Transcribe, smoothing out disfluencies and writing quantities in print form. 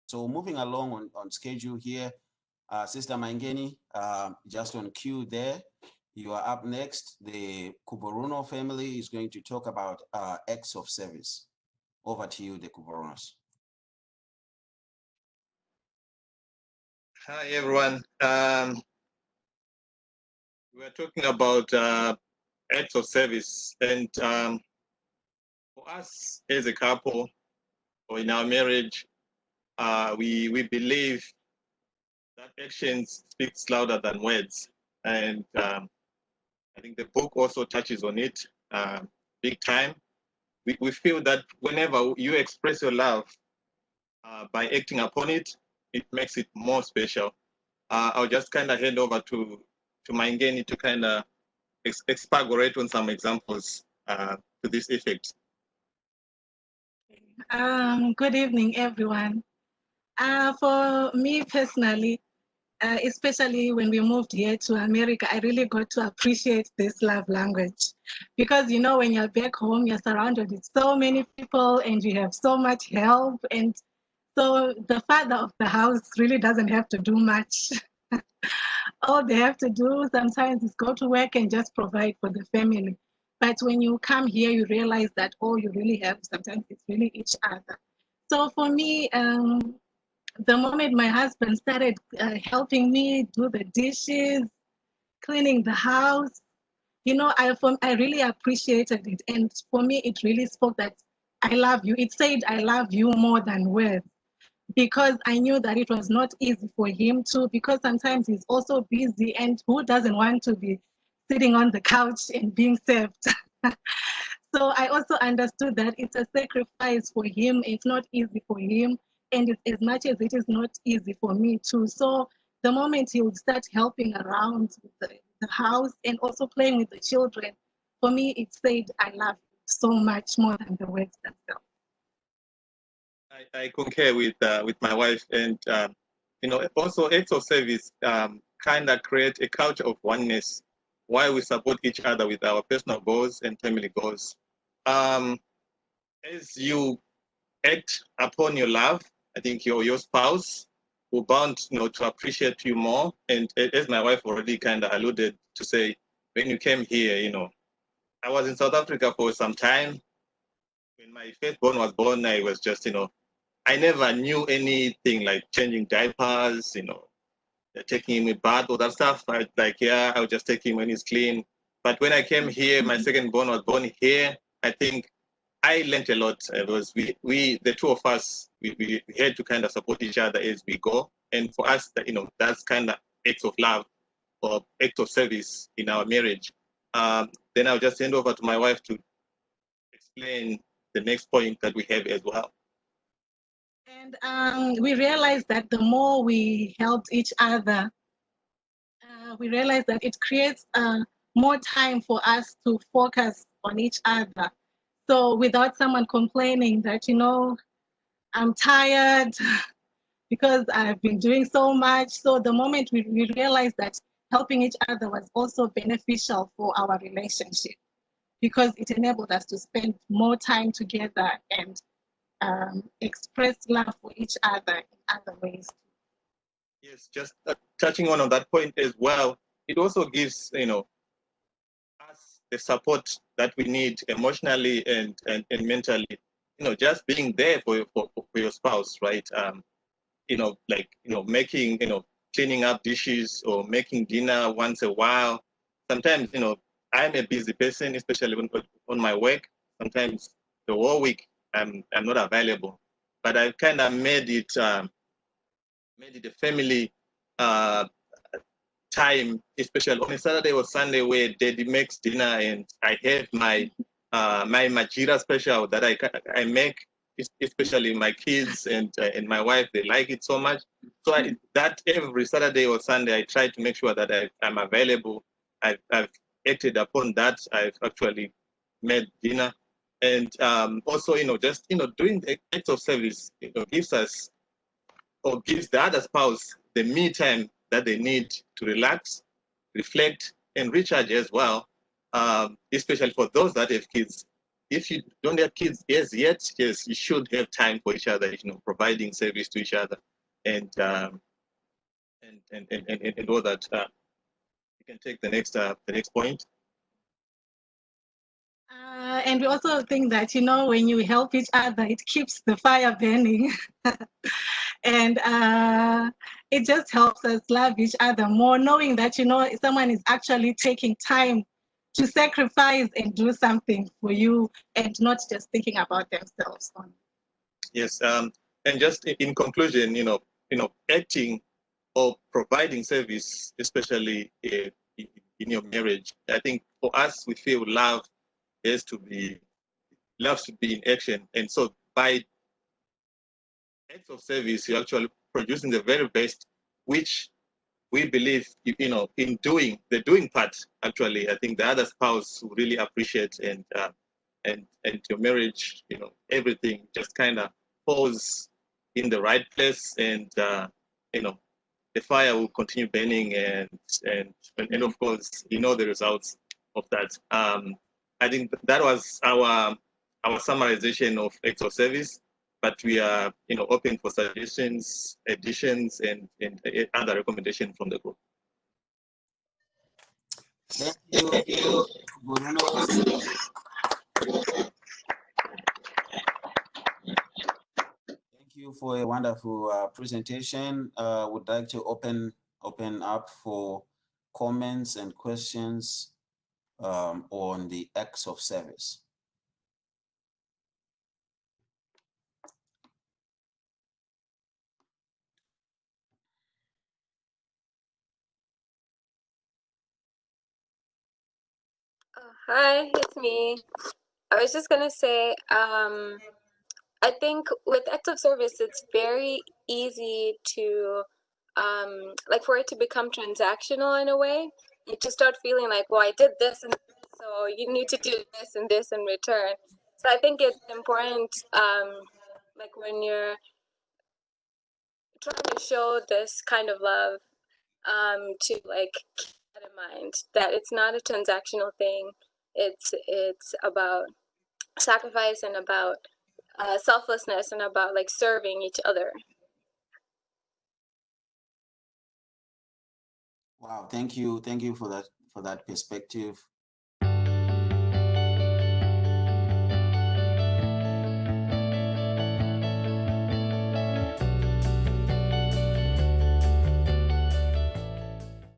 So moving along on schedule here, Sister Mangeni, just on cue there, you are up next. The Kuboruno family is going to talk about acts of service. Over to you, the Kuborunos. Hi, everyone. We're talking about acts of service. And for us as a couple or in our marriage, we believe that actions speaks louder than words. And I think the book also touches on it big time. We feel that whenever you express your love by acting upon it, it makes it more special. I'll just kind of hand over to Mangeni to kind of expagorate on some examples to this effect. Good evening, everyone. For me personally, especially when we moved here to America, I really got to appreciate this love language. Because, you know, when you're back home, you're surrounded with so many people and you have so much help. And so the father of the house really doesn't have to do much. All they have to do sometimes is go to work and just provide for the family. But when you come here, you realize that all you really have sometimes it's really each other. So for me, the moment my husband started helping me do the dishes, cleaning the house, you know, I really appreciated it. And for me, it really spoke that I love you. It said, I love you more than words, because I knew that it was not easy for him too, because sometimes he's also busy, and who doesn't want to be sitting on the couch and being served? So I also understood that it's a sacrifice for him. It's not easy for him. And it's as much as it is not easy for me too. So the moment he would start helping around the house and also playing with the children, for me, it said, I love you so much more than the words themselves. I concur with my wife, and you know, also acts of service kind of create a culture of oneness, while we support each other with our personal goals and family goals. As you act upon your love, I think your spouse will bound, you know, to appreciate you more. And as my wife already kind of alluded to say, when you came here, you know, I was in South Africa for some time. When my firstborn was born, I was just, you know, I never knew anything like changing diapers, you know, taking him a bath, all that stuff. I would just take him when he's clean. But when I came here, my second born was born here. I think I learned a lot. It was we the two of us, we had to kind of support each other as we go. And for us, you know, that's kind of acts of love or act of service in our marriage. Then I'll just hand over to my wife to explain the next point that we have as well. And we realized that the more we helped each other, we realized that it creates more time for us to focus on each other. So without someone complaining that, you know, I'm tired because I've been doing so much. So the moment we realized that helping each other was also beneficial for our relationship, because it enabled us to spend more time together and express love for each other in other ways. Yes, just touching on that point as well, it also gives, you know, us the support that we need emotionally and mentally. You know, just being there for your spouse, right? You know, like, you know, making, you know, cleaning up dishes or making dinner once a while. Sometimes, you know, I'm a busy person, especially on my work. Sometimes the whole week I'm not available, but I've kind of made it a family time, especially on a Saturday or Sunday, where Daddy makes dinner and I have my my Majira special that I make, especially my kids and my wife. They like it so much. So that every Saturday or Sunday, I try to make sure that I'm available. I've acted upon that. I've actually made dinner, and also, you know, just, you know, doing the acts of service, you know, gives us, or gives the other spouse the me time that they need to relax, reflect, and recharge as well, especially for those that have kids. if you don't have kids yes, you should have time for each other, providing service to each other, and all that. You can take the next point. And we also think that, when you help each other, it keeps the fire burning. And it just helps us love each other more, knowing that, someone is actually taking time to sacrifice and do something for you and not just thinking about themselves only. Yes, and just in conclusion, acting or providing service, especially in your marriage, I think for us, we feel love should be in action. And so by acts of service, you're actually producing the very best, which we believe, in doing the doing part, actually, I think the other spouse will really appreciate, and your marriage, everything just kind of falls in the right place, and the fire will continue burning, and of course, the results of that. I think that was our summarization of acts of service, but we are open for suggestions, additions, and other recommendations from the group. Thank you, Bruno. Thank you for a wonderful presentation. Would like to open up for comments and questions on the acts of service. Hi, it's me. I was just gonna say, I think with acts of service, it's very easy to, like, for it to become transactional in a way. You just start feeling like, well, I did this, and so you need to do this and this in return. So I think it's important, like when you're trying to show this kind of love, to like keep that in mind, that it's not a transactional thing. It's about sacrifice and about selflessness and about like serving each other. Wow, thank you for that perspective.